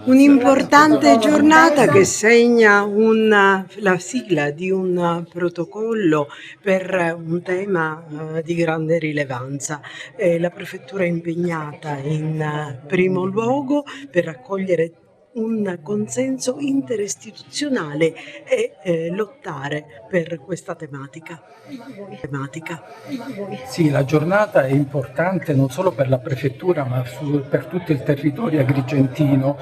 Un'importante giornata che segna la sigla di un protocollo per un tema di grande rilevanza. La prefettura è impegnata in primo luogo per raccogliere un consenso interistituzionale e lottare per questa tematica. Sì, la giornata è importante non solo per la prefettura ma per tutto il territorio agrigentino.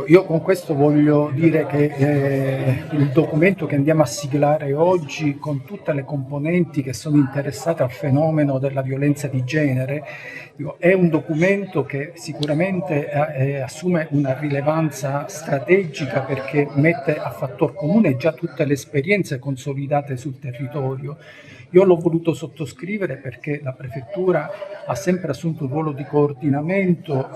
Io con questo voglio dire che il documento che andiamo a siglare oggi, con tutte le componenti che sono interessate al fenomeno della violenza di genere, è un documento che sicuramente assume una rilevanza strategica perché mette a fattor comune già tutte le esperienze consolidate sul territorio. Io l'ho voluto sottoscrivere perché la prefettura ha sempre assunto un ruolo di coordinamento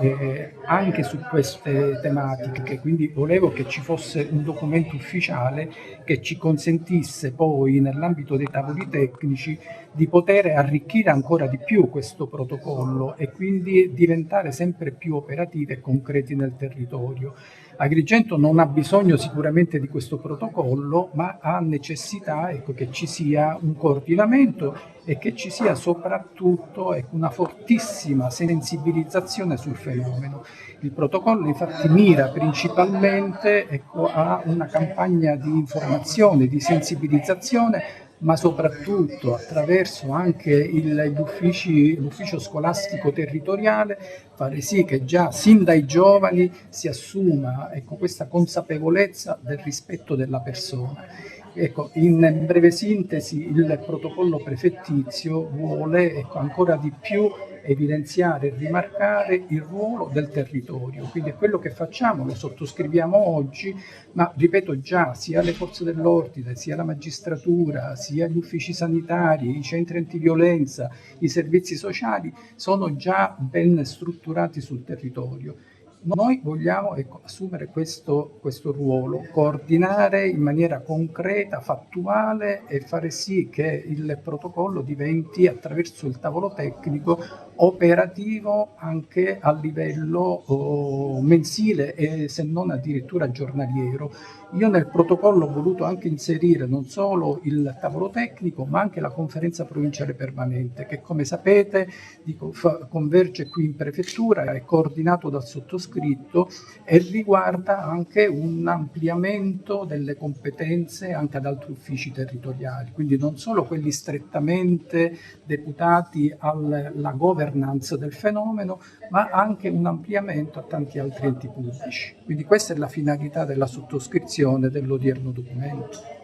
anche su queste tematiche, quindi volevo che ci fosse un documento ufficiale che ci consentisse poi, nell'ambito dei tavoli tecnici, di poter arricchire ancora di più questo protocollo e quindi diventare sempre più operativi e concreti nel territorio. Agrigento non ha bisogno sicuramente di questo protocollo, ma ha necessità, ecco, che ci sia un coordinamento e che ci sia soprattutto, ecco, una fortissima sensibilizzazione sul fenomeno. Il protocollo infatti mira principalmente, ecco, a una campagna di informazione, di sensibilizzazione, ma soprattutto attraverso anche l'ufficio scolastico territoriale, fare sì che già sin dai giovani si assuma, ecco, questa consapevolezza del rispetto della persona. Ecco, in breve sintesi, il protocollo prefettizio vuole, ecco, ancora di più evidenziare e rimarcare il ruolo del territorio, quindi è quello che facciamo, lo sottoscriviamo oggi, ma ripeto, già sia le forze dell'ordine, sia la magistratura, sia gli uffici sanitari, i centri antiviolenza, i servizi sociali sono già ben strutturati sul territorio. Noi vogliamo, ecco, assumere questo ruolo, coordinare in maniera concreta, fattuale e fare sì che il protocollo diventi, attraverso il tavolo tecnico, operativo anche a livello mensile e se non addirittura giornaliero. Io nel protocollo ho voluto anche inserire non solo il tavolo tecnico ma anche la conferenza provinciale permanente che, come sapete, converge qui in prefettura, è coordinato dal sottoscritto e riguarda anche un ampliamento delle competenze anche ad altri uffici territoriali, quindi non solo quelli strettamente deputati alla governance del fenomeno, ma anche un ampliamento a tanti altri enti pubblici. Quindi questa è la finalità della sottoscrizione dell'odierno documento.